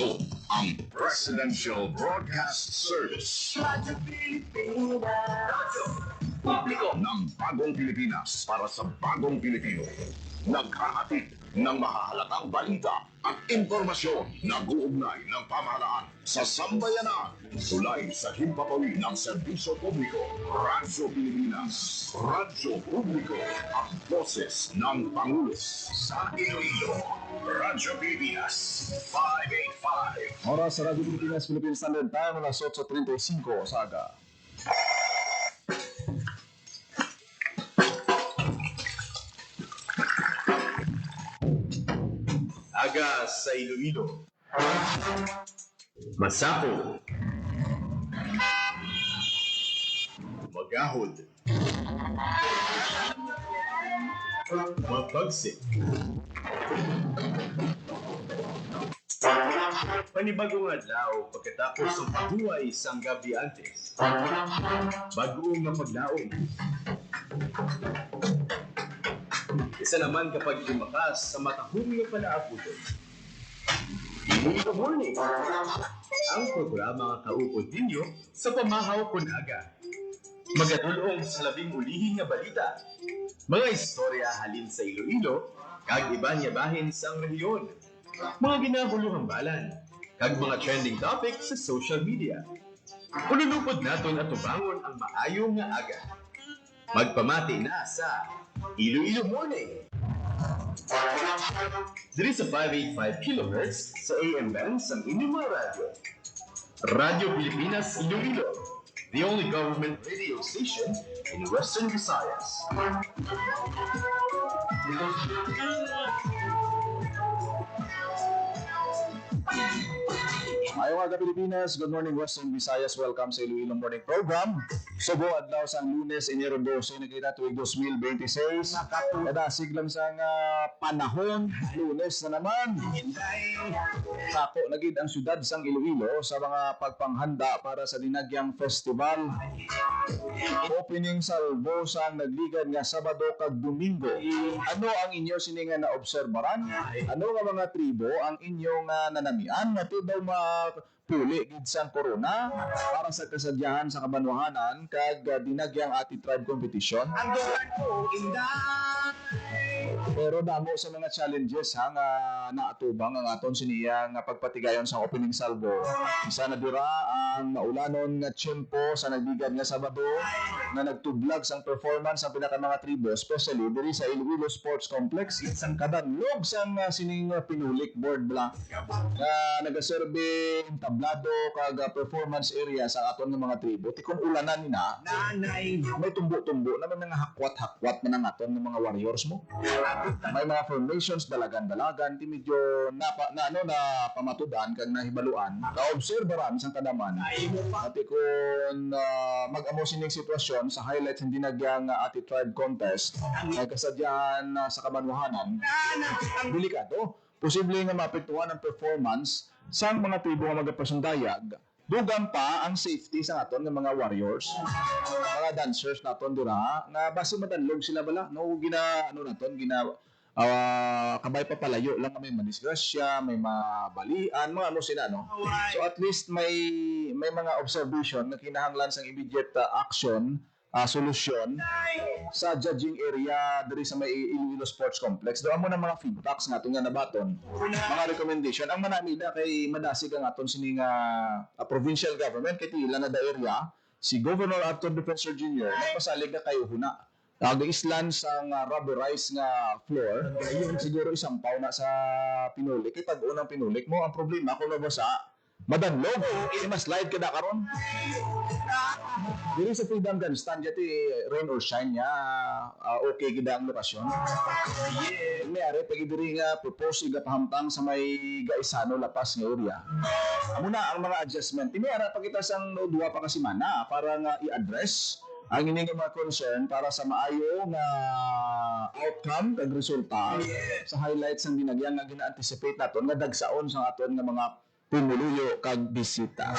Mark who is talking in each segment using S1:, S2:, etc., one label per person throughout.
S1: Ito ang Presidential Broadcast Service. Radyo Pilipinas. Publiko ng bagong Pilipinas para sa bagong Pilipino. Naghahatid ng mahahalagang balita at impormasyon na guugnay ng pamahalaan sa sambayanan. Tulay sa himpapawid ng serbisyo publiko. Radyo Pilipinas. Radyo Publiko. Ang boses ng Pangulo sa Iloilo. Radyo Pilipinas 585.
S2: Oras sa Radyo Pilipinas, Philippine Standard Time, alas 8:35 umaga.
S3: Aga sa Iloilo. Masako. Magahod. Mapagsik. Panibagong adlaw pagkatapos ng paghuway sang gabi antes. Bagong nga paglaom. Isa naman kapag lumakas sa matahong nga palaaputon. Iloilo Morning, ang programa nga kaupod ninyo sa pamahaw kunaga. Magatulong sa labing ulihin nga balita. Mga istorya halin sa Iloilo, kag iba niya bahin sa rehiyon. Mga ginahuluhang balan, kag mga trending topics sa social media. Ululupod naton at tubangon ang maayo nga aga. Magpamati na sa Iloilo Morning. Diri sa 585 kHz sa AM band sa inyong mga radyo. Radyo Pilipinas Iloilo, the only government radio station in Western Visayas.
S2: Ayaw aga Pilipinas, good morning Western Visayas, welcome sa Iloilo Morning Program. Subo adlaw sang Lunes, Enero 12, nakita tuwing 2026. Kadasig lang sang panahon, Lunes na naman. Sako nagid ang syudad sang Iloilo sa mga pagpanghanda para sa Dinagyang Festival. Opening salvo sang nagligad nga Sabado kag Domingo. Ano ang inyo sininga na obserbaran? Ano nga mga tribo ang inyong nanamian nga daw puli gid sang corona para sa kasadyahan sa kabanwahanan kag Dinagyang Ati Tribe Competition. Pero damo sa mga challenges nga naatubang ang aton siniyang pagpatigayon sa opening salvo. Isa na dira ang maulanon nga tiyempo sa nagbigan nga Sabado na nagtublag sang performance ang pinaka mga tribo, especially diri sa Iloilo Sports Complex. Kadanlog sang sining pinulik board blank nga nagaserbe tablado kag performance area sa aton nga mga tribo. Tikon ulanan nina may tumbo-tumbo na mga hakwat-hakwat man ang aton nga mga warriors mo. May mga formations dalagan-dalagan ti medyo na pamatudan kag nahibaluan. Kaobserbaran sang kadaman. At kung mag-amo sining sitwasyon sa highlights hindi Dinagyang Ati Tribe Contest ay kasadyahan sa kabanwahanan, delikado. Posible nga maapektuhan ang performance sa mga tribo nga magapresundayag. Dugang pa ang safety sa aton ng mga warriors, mga dancers naton dira nga base madalog sila bala no kabay pa palayo lang may madisgrasya, may mabalian, mga ano sila no. So at least may mga observation na kinahanglan sang immediate action, solusyon sa judging area diri sa may Iloilo Sports Complex. Doon mo na mga feedbacks nga nga nabaton, mga recommendation ang manamida kay madasig ang aton sining provincial government kay tila na da area si Governor Arthur Defensor Jr. nagpasalig na kayo huna islan sang rubberized nga floor. Ngayon siguro isang paw na sa pinulik kay tag-unang pinulik mo. Ang problema kung nabasa madanlog, ma-slide ka na karon. Diri sa Freedom Grandstand yati rain or shine niya, okay gida ang lokasyon. May ari pag diri nga propose iga pahamtang sa may Gaisano Lapas nga area. Amo na ang mga adjustment. May ara pagita sang duwa pa ka semana para nga i-address ang ining mga concern para sa maayo nga outcome kag resulta sa highlights ng Dinagyang nga gina-anticipate naton nga dagsaon sa aton nga mga pumuluyo kag bisita.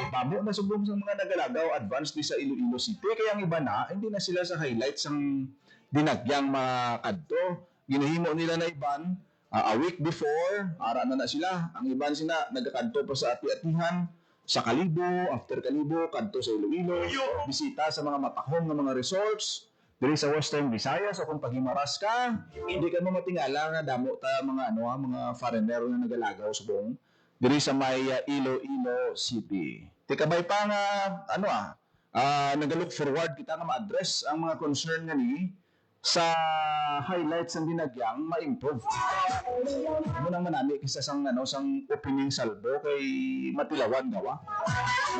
S2: Babo na subong sa mga nagalagaw advance di sa Iloilo City kaya ang iba na hindi na sila sa highlights ng Dinagyang mga kadto. Ginahimo nila na iban a week before, ara na sila. Ang iban sila nagkakadto pa sa ati-atihan, sa Kalibo, after Kalibo, kadto sa Iloilo, bisita sa mga matahong ng mga resorts, diri sa Western Visayas. O kung paghimaras ka, hindi ka mo matingala nga damo ta mga mga foreigner na nagalagaw sa buong diri sa may Iloilo City. Tikabay pa nga nagalook forward kita nga ma-address ang mga concern nga ni sa highlights ng dinagyang ma-improve. Ano nang manami kisa sang opening salbo kay matilawan gawa.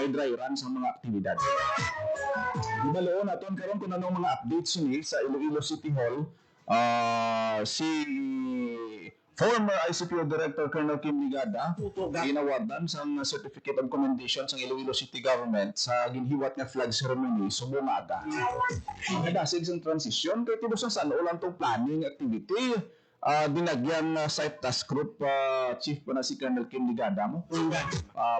S2: May dry run sa mga aktibidad. Ibaloon naton karon kung anong mga updates ni sa Iloilo City Hall. Si former ICPO Director Colonel Kim Ligada ginawardan sa Certificate of Commendation sa Iloilo City Government sa ginhiwat nga flag ceremony subong aga. Nadasig sa transition kay tibusan sa ulang tong planning activity. Dinagyan site task group chief pa na si Colonel Kim Ligada mo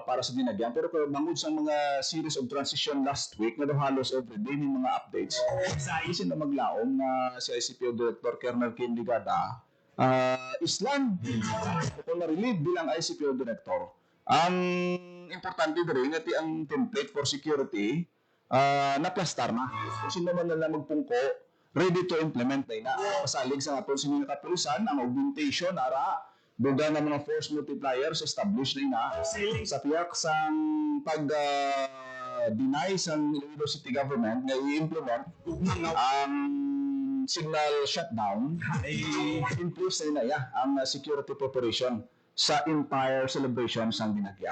S2: para sa dinagyan, pero bangod sa mga series of transition last week na halos everyday may mga updates isin na maglaom na si ICPO Director Colonel Kim Ligada Islan kung na-relieve bilang ICPO Director. Ang importante din nga ang template for security naplastar na. Kung sino man na magpungko, ready to implement na pasalig sa aton sining kapulisan ang augmentation ara duga ng mga force multipliers established na sa tiyak sang pag deny sa Iloilo City Government nga i-implement ang signal shutdown in place na ang security preparation sa entire celebration sang dinagya.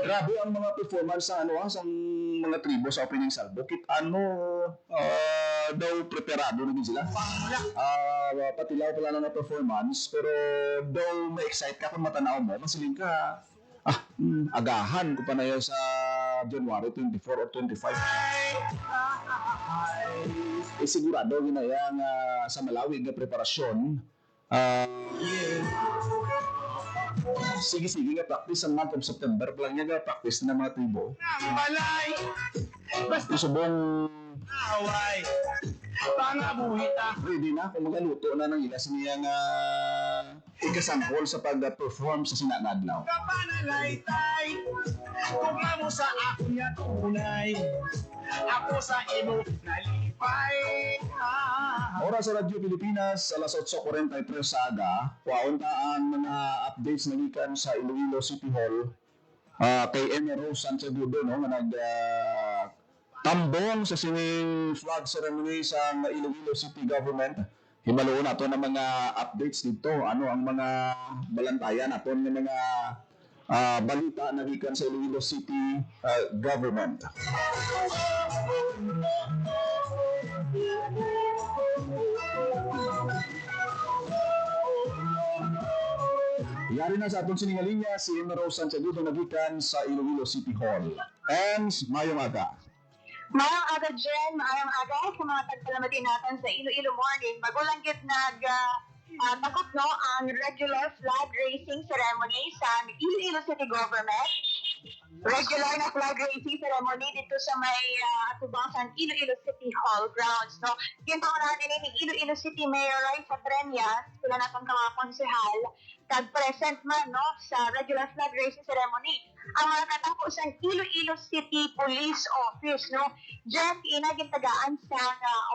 S2: Grabe ang mga performance sa sang mga tribo sa opening salvo. Kit daw preparado na din sila. Patilaw pala na performance pero daw ma-excite ka kung matanaw mo. Masiling ka agahan ko pa na yun sa January 24 or 25. Sigurado ginayang sa malawig na preparasyon sige nga practice ang month of September pa lang niya practice na mga tribo. Subong ready na kung magaluto na ng ilas niya nga ikasangkol sa pag-perform sa sinanadlaw. Kung mo sa ako niya tunay, ako sa imo nalipay. Oras sa Radyo Pilipinas, alas 8:43 sa aga, kuwauntaan mga updates na gikan sa Iloilo City Hall kay Emma Rose Santiagudo nga tambong sa sining flag ceremony sa Iloilo City Government. Himaloon nato ng mga updates dito. Ano ang mga balantayan nato ng mga balita na gikan sa Iloilo City Government. Yari na sa atong siningalinya si Emma Rose Santiagudo nagikan sa Iloilo City Hall. And mayong aga.
S4: Mayang aga, Jen. Mayang aga sa mga tagpalamatin natin sa Iloilo Morning. Bago lang git takot ang regular flag raising ceremony sa Iloilo City Government. Regular na flag raising ceremony dito sa may Atubangan Iloilo City Hall grounds. Gintaon natin ni Iloilo City Mayor Raisa Treñas, sila na itong mga konsehal, present man sa regular flag raising ceremony. Ang mga katapusan Iloilo City Police Office, Diyan inagitagaan sa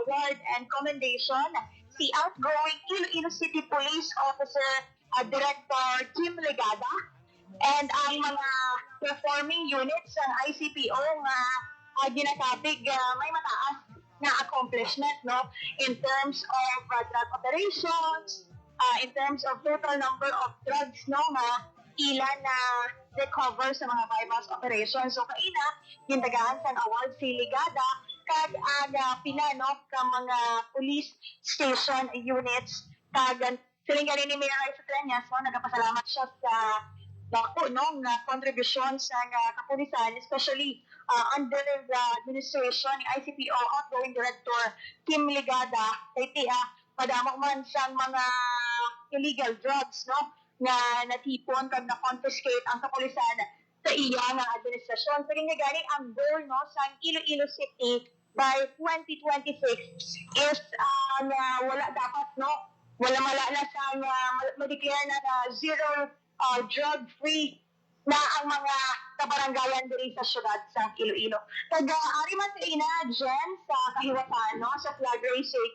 S4: award and commendation si outgoing Iloilo City Police Officer Director Kim Ligada and ang mga performing units ng ICPO nga ginakapig may mataas na accomplishment in terms of drug operations, in terms of total number of drugs nga ilan na recover sa mga bypass operations. So kaina gintagaan sa award si Ligada kag pila ka mga police station units kag siling ganin ni Mayor Raisa Treñas nagapasalamat siya sa nga contribution sa kapulisan, especially under the administration ni ICPO outgoing Director Kim Ligada kay madamo man sa mga illegal drugs nga natipon kag na-confiscate ang kapulisan sa iya nga administrasyon. So gani ang goal sa Iloilo City by 2026 is na wala dapat, no? Wala na sa ma-declare na zero drug-free na ang mga kabaranggayan diri sa syudad sa Iloilo. Taga-ari man sa ina, Jen, sa kahiwatan, no? Sa flag racing,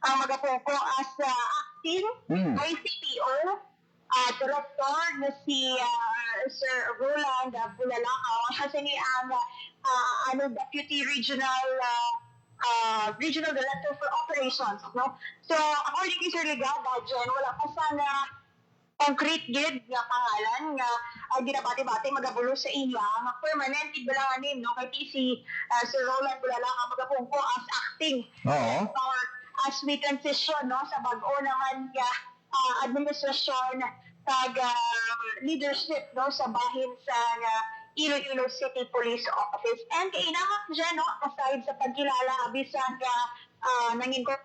S4: ang magapoko as acting ICPO, director na si Sir Roland Bulalakaw, kasi ni ang Deputy Regional Director for Operations, no? So, according kay Sir Ligada, Jen, wala pa sana concrete gid nga pangalan nga ginabati-bati magabulo sa iya nga permanent gid lang anim, no? Kay si Sir Roland Bulalakaw magapungko as acting. Or as we transition, no, sa bag-o naman nga administrasyon kag leadership, no, sa bahin sa Iloilo City Police Office. And kainamak dyan, no, aside sa pagkilala bisan ka nangin ko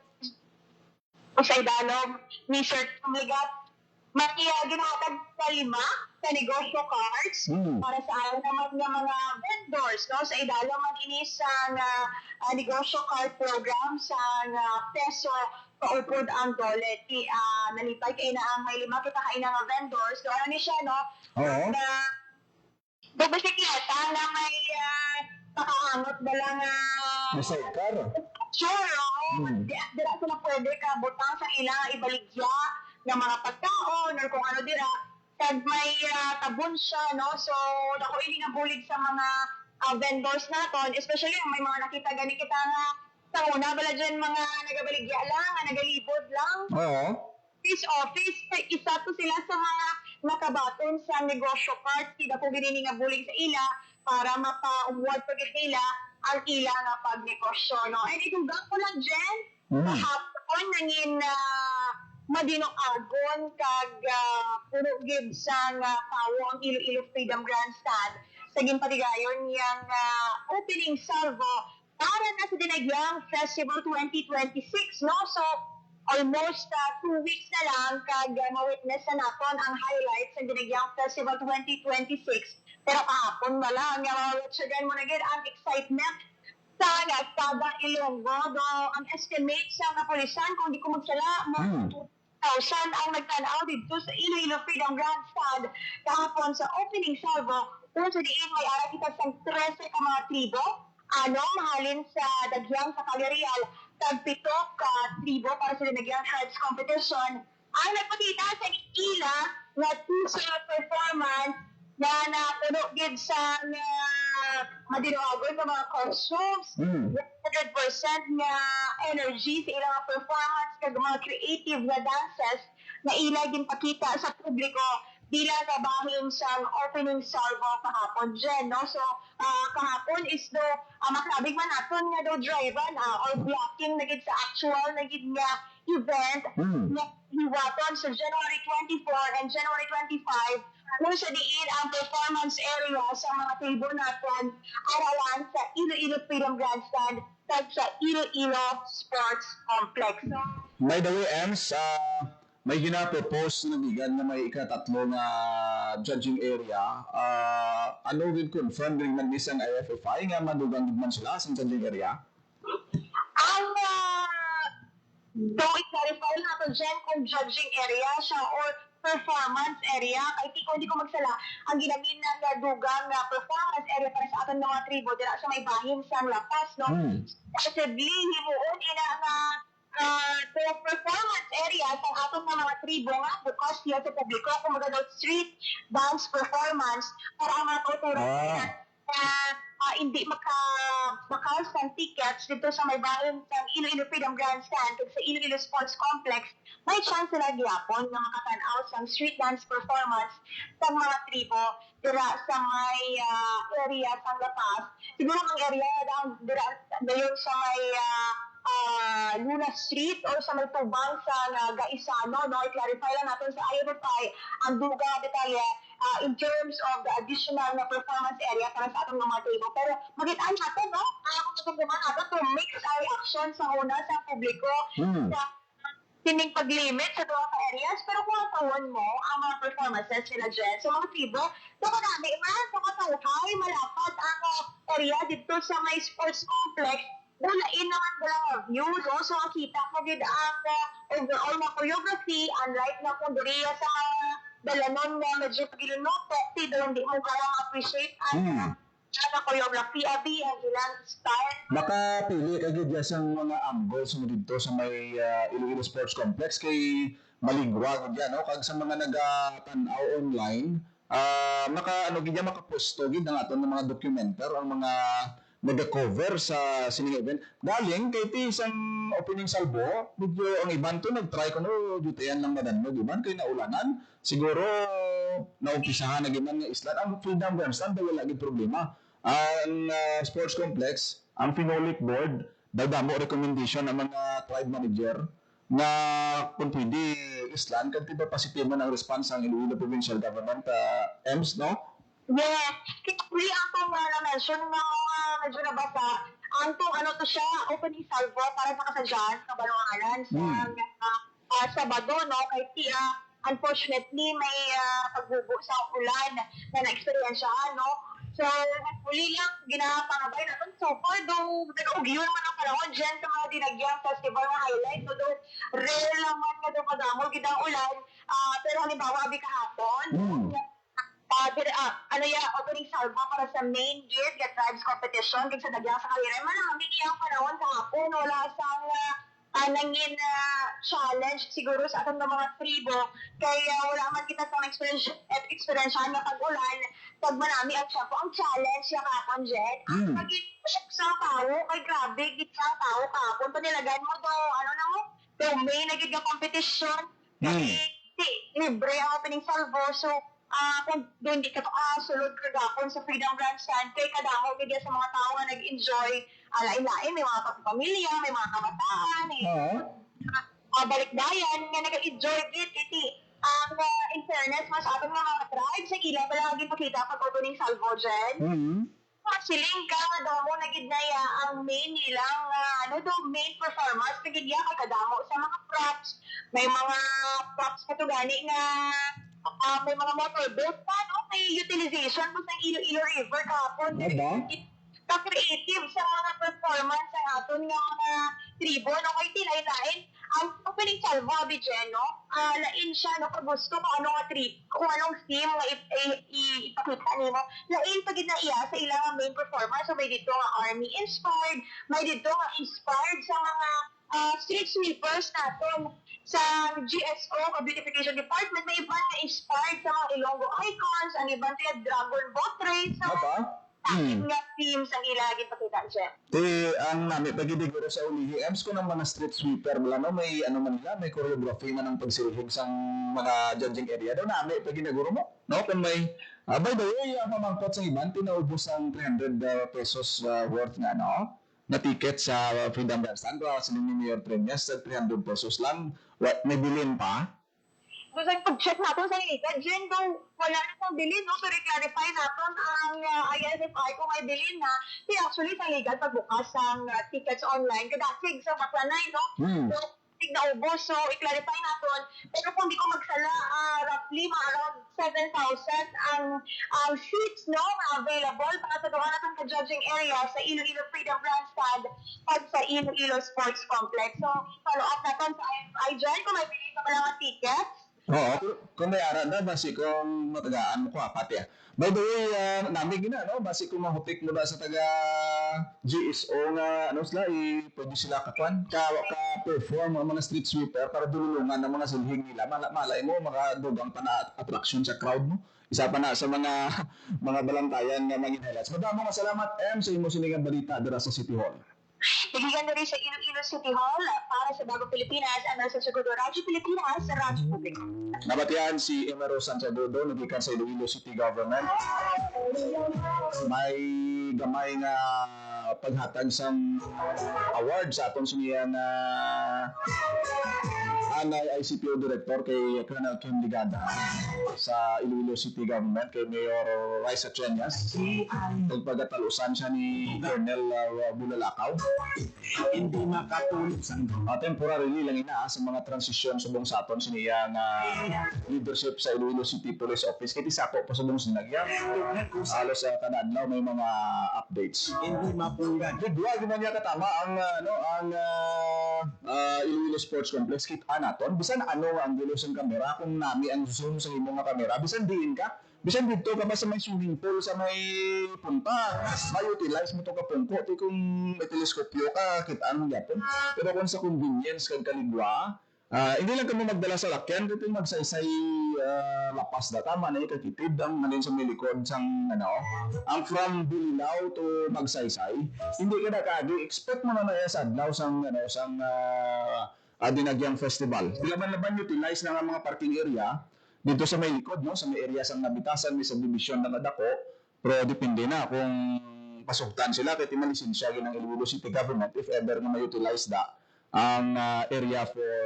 S4: sa idalog ni Sir Tumigat, ginatag sa 5 sa negosyo cards para sa ayaw naman ng mga vendors, no, sa idalog man ini sa negosyo card program sa peso paupod ang dolet. Nalipay kayo na ang may 5 kita kayo ng vendors. So, ano ni siya, no? Na basikleta na may pakaangot na lang
S2: Sidecar.
S4: sure, dira sila pwede ka butang sa ilang ibaligya ng mga pagkaon or kung ano dira. Kag may tabon siya, no? So, ako ini nabulig sa mga vendors naton, especially may mga nakita gani kita nga sa una, bala dyan mga nagabaligya lang, nagalibod lang. Office, isa to sila sa mga nakabaton sa negosyo card, sila po ginini nga bulig sa ila para mapa-award pa nila ang ila nga pagnegosyo, no? And itong gako lang dyan, hapon nangin madinong agon kag puro gib sa pawo ang Iloilo Freedom Grandstand sa ginpatigayon yang opening salvo para na sa Dinagyang Festival 2026, no? So, almost 2 weeks na lang kag ma-witness na naton ang highlights ng Dinagyang Festival 2026. Pero kahapon na lang, ma-watchagan mo na gid ang excitement sa Sada Ilonggo. Do, ang estimate sa napulisan, kung di ko magsala, mga 2,000 ang nagtanaw dito sa Iloilo Freedom Grandstand kahapon sa opening salvo. Kung sa diin may ara kita sa 13 ka mga tribo, mahalin sa Dagyang sa Calerial, tag-7 ka tribo para sa Dagyang Hearts Competition, ang nagpakita sa ila na t-shirt performance na napuno gid sa madinoagon sa mga costumes, 100% nga energy sa ilang performance kag mga creative na dances na ila ginpakita sa publiko bilang kabahin sa opening salvo kahapon dyan, no? So, kahapon is do, maklabig man natin nga do drive-an or blocking na gid sa actual na gid nga event na hiwaton sa January 24 and January 25 kung sa diin ang performance area sa mga table natin arawan sa Iloilo Freedom Grandstand at sa Iloilo Sports Complex.
S2: By the way, Ems, may ginapropose na bigan na may ikatatlo na judging area. Ano rin confirm rin man isang IFFI nga madugang man sila sa judging area?
S4: Ang though i-clarify natin dyan kung judging area siya or performance area, kay hindi ko magsala, ang ginamin na dugang na performance area para sa aton mga tribo, dira sa may bahin sa lapas, no? Possibly, himuon ina nga the performance area sa aton mga tribo nga bukas siya sa publiko kung magandang street dance performance para ang mga kultura hindi makaus ng tickets dito sa may bayan ng Iloilo Freedom Grandstand kag sa Iloilo Sports Complex, may chance sila gyapon na makatanaw sa street dance performance sa mga tribo dira sa may area sa Lapas. Siguro ang area dira dayon sa may Luna Street or sa may tubang sa Gaisano, no? I-clarify lang natin sa IFFI ang duga detalye in terms of the additional na performance area para sa atong mga table. Pero magitaan natin, no? Kung gumawa natin to mix our action sa una sa publiko sa tining pag-limit sa duwa ka areas. Pero kung atawon mo ang mga performances nila dyan sa mga tribo, so marami man sa katawhay, malapad ang area dito sa may sports complex Bulain naman ko lang ang view, no? So, makita ko din ang overall na choreography, unlike na kung duriya sa mga dalanon na medyo pagilunotok, hindi mo kaya ma-appreciate ang choreography, abi, ang ilang style.
S2: Nakapili ka gid sang mga angles mo dito sa may Iloilo Sports Complex kay maligwa gid yan, no? Kag sa mga naga-tanaw online, makapusto gid ang aton mga documenter ang mga nag-cover sa sining event. Galing kay ti isang opening salvo, medyo ang iban to nag-try ko no, jutayan lang madannog iban kay naulanan. Siguro naumpisahan na giman nga islan ang Freedom Grandstand wala gid problema. Ang sports complex, ang Pinolik board, dagdamo recommendation ng mga tribe manager na kung pwede islan kag tiba positibo ng response ang Iloilo Provincial Government EMS, no?
S4: Yes. Kaya akong na-mention na medyo nabasa, ang to siya, opening salvo para sa kasadyan, kabalunganan, sa Sabado, no? Kay unfortunately, may pagbubo sa ulan na na-experiensyahan, no? So, huli lang, ginapangabay natin. So far, nag-ugyo naman ang panahon dyan sa mga dinagyang festival na highlight. So, rare naman na kadamo, gidang ulan. Pero halimbawa, abi kahapon, opening salvo para sa main gate, get tribes competition, kaya sa dagyang sa kalira. Malamang iyang panahon kahapon, wala sang nangin challenge siguro sa atong mga tribo, kaya wala man kita sa experience na pag-ulan, pag manami at siya po ang challenge yung kapon, Jen. Pag-isip sa tao, kay grabe, gitsa tao kapon, panilagan mo may nagiging competition, kasi libre ang opening salvo, so kung doon di ka sulod kagapon sa Freedom Grandstand, kay kadamo bigyan sa mga tao na nag-enjoy, lain-lain, may mga kapamilya, may mga kabataan, balikdayan, nga nag-enjoy iti. Ang in fairness, mas atong mga tribes, sa ilan pa lang pakita pag opening salvo dyan. Siling ka, damo nagidnaya ang main nilang, main performance, nagidya kay kadamo sa mga props. May mga props pa to gani nga, may mga motorboat pa, no? May utilization po sa Iloilo River kahapon. Ka-creative sa mga performance ng aton nga mga tribo, no? Kay tilay-lain, ang opening salvo, Abidjen, no? Lain siya, no? Kung gusto kung anong theme nga ipakita nimo. Lain pagid na iya sa ilang main performance. So, may dito nga army-inspired, may dito nga inspired sa mga street sweepers natin sa GSO, Beautification Department, may iban na inspired sa mga Ilonggo icons, ang iban tayo dragon boat race, sa nga themes ang ilagin pakita siya.
S2: Ang namin, pagigiguro sa ulihi, EMS ko ng mga street sweeper, may may choreography na ng pagsirihig sa mga judging area. Daw namin, pagigiguro mo, no? Kung may, by the way, ang pamangkot sa iban, tinaubos ang 300 pesos worth nga, no? Na ticket sa Freedom Grandstand, sa ni Mayor Trenyas, sa 300 pesos lang. May bilin pa?
S4: So, sa pag-check natin sa ilikan, Jen, daw wala na pang bilin, no? So, i-clarify natin ang ISFI kung may bilin na. Actually, sa ilikan, pagbukas ang tickets online, kadasig sa Maklanay, no? So, naubos. So, i-clarify natin. Pero kung di ko magsala, roughly, around 7,000 ang seats, no, na available para sa gawa natin ka-judging area sa Iloilo Freedom Grandstand at sa Iloilo Sports Complex. So, follow up natin sa IFI dyan kung may bilhin ka pala mga tickets.
S2: Oo, kung may ara na, basi kung matagaan mo ko, pati. By the way, namin no? Basi kung mahutik mo na sa taga GSO nga, pwede sila ka-perform ang mga street sweeper para dululungan ng mga silhing nila. Malay mo, mga dugang pa na attraction sa crowd mo. Isa pa na sa mga balantayan nga mga highlights. Madamo nga salamat, sa imo siningang balita dira sa City Hall.
S4: Nagigan na rin sa Iloilo City Hall para sa Bagong Pilipinas, sa Segundo Radyo Pilipinas, sa Radyo Publiko.
S2: Nabatihan si Emero Santiago, nagikan sa Iloilo City Government. May gamay nga paghatag sa award sa atong siniyang ang ICPO Director kay Colonel Kim Ligada sa Iloilo City Government kay Mayor Raisa Chenyas. Nagpagatalusan siya ni Colonel Bulalakaw.
S3: Hindi makatulog sa
S2: Temporarily lang ina sa mga transisyon subong sa aton siniya nga leadership sa Iloilo City Police Office kay tisako pa subong sinagya. Alos sa kanadlaw may mga updates.
S3: Hindi mapunggan.
S2: Dua gyud niya katama ang Iloilo Sports Complex kita naton bisan ano ang gilos ng kamera kung nami ang zoom sa imong nga kamera bisan diin ka bisan dito ka ba sa may swimming pool sa may punta ma-utilize mo to ka pungko ti kung may teleskopyo ka kitaan mo gyapon pero kung sa convenience kag kaligwa hindi lang kami magdala sa lakyan dito magsaysay lapas da tama na ikakitid ang manin sa milikod sang ang from Bulinaw to Magsaysay hindi ka na kagi expect mo na sa adlaw sang Dinagyang Festival sila man laban utilize na nga mga parking area dito sa may likod sa may area sang nabitasan may subdivision na nadako pero depende na kung pasugtan sila kay timalisensya ng Iloilo City Government if ever na ma-utilize ang area for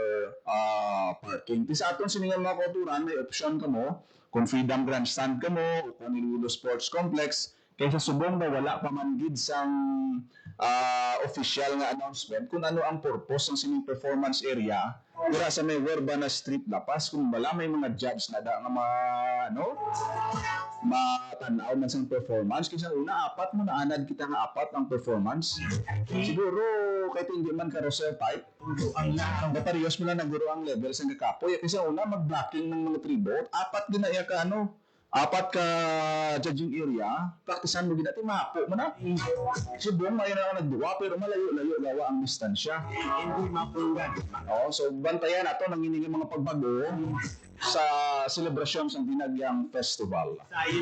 S2: parking. Sa aton siningan mga kauturan, may option ka mo kung Freedom Grandstand ka mo o kung Iloilo Sports Complex kaysa subong na wala pa man gid sang official nga announcement kung ano ang purpose ng sining performance area dira sa may Werbana Street Lapas kung wala may mga judge na da nga matanaw man sang performance kasi una apat mo naanad kita nga apat ang performance siguro kahit hindi man carousel type ang bateryos mo lang naguro ang level sang kakapoy kasi una mag-blocking ng mga tribute apat ginaya ka apat ka judging area, praktisan mo ginati mapo mo na. Subong may na nagduwa pero malayo-layo gawa ang distansya.
S3: Hindi mapunggan.
S2: So bantayan nato nang ining mga pagbago sa selebrasyon sa Dinagyang Festival.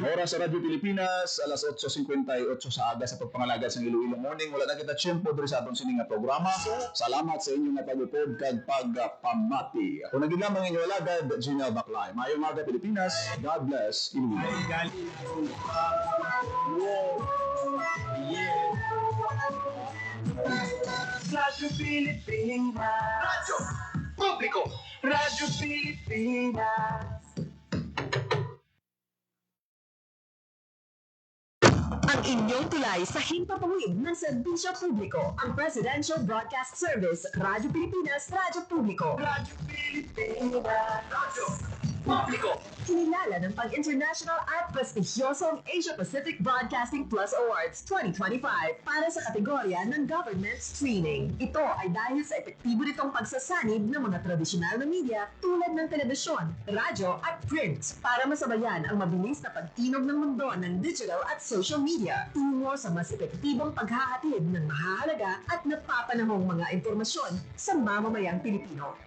S2: Oras sa Radyo Pilipinas, alas 8:58 sa aga sa pagpangalagad sa Iloilo Morning. Wala na kita tiyempo diri sa atong sining nga programa. Salamat sa inyong pagupod kag pagpamati. Ako naging lamang inyong alagad, Gino Baclay. Mayong aga Pilipinas, God bless Iloilo.
S3: Radyo Pilipinas. Radyo Publiko. Radyo Pilipinas.
S5: Ang inyong tulay sa himpapawid ng serbisyo publiko, ang Presidential Broadcast Service, Radyo Pilipinas, Radyo Publiko.
S3: Radyo Pilipinas. Radyo Publiko.
S5: Kinilala ng pag-international at prestigyosong Asia Pacific Broadcasting Plus Awards 2025 para sa kategorya ng government streaming. Ito ay dahil sa epektibo nitong pagsasanib ng mga tradisyonal na media tulad ng telebisyon, radyo at print para masabayan ang mabilis na pagtinog ng mundo ng digital at social media tungo sa mas epektibong paghahatid ng mahahalaga at napapanahong mga impormasyon sa mamamayang Pilipino.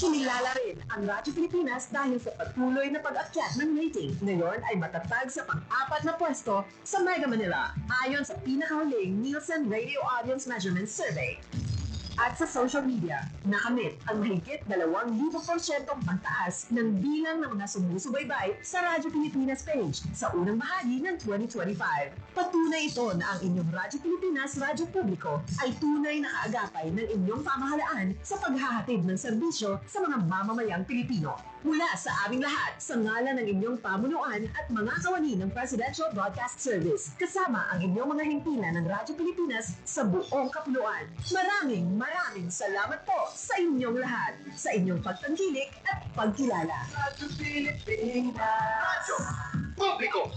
S5: Kinilala rin ang Radyo Pilipinas dahil sa patuloy na pag-akyat ng rating. Ngayon ay matatag sa pang-apat na pwesto sa Mega Manila ayon sa pinakahuling Nielsen Radio Audience Measurement Survey. At sa social media, nakamit ang mahigit 2,000% pagtaas ng bilang ng mga sumusubaybay sa Radyo Pilipinas page sa unang bahagi ng 2025. Patunay ito na ang inyong Radyo Pilipinas Radyo Publiko ay tunay na kaagapay ng inyong pamahalaan sa paghahatid ng serbisyo sa mga mamamayang Pilipino. Mula sa aming lahat, sa ngalan ng inyong pamunuan at mga kawani ng Presidential Broadcast Service, kasama ang inyong mga himpilan ng Radyo Pilipinas sa buong kapuluan. Maraming salamat po sa inyong lahat, sa inyong pagtangkilik at pagkilala.
S3: Radyo Pilipinas. Radyo Publiko.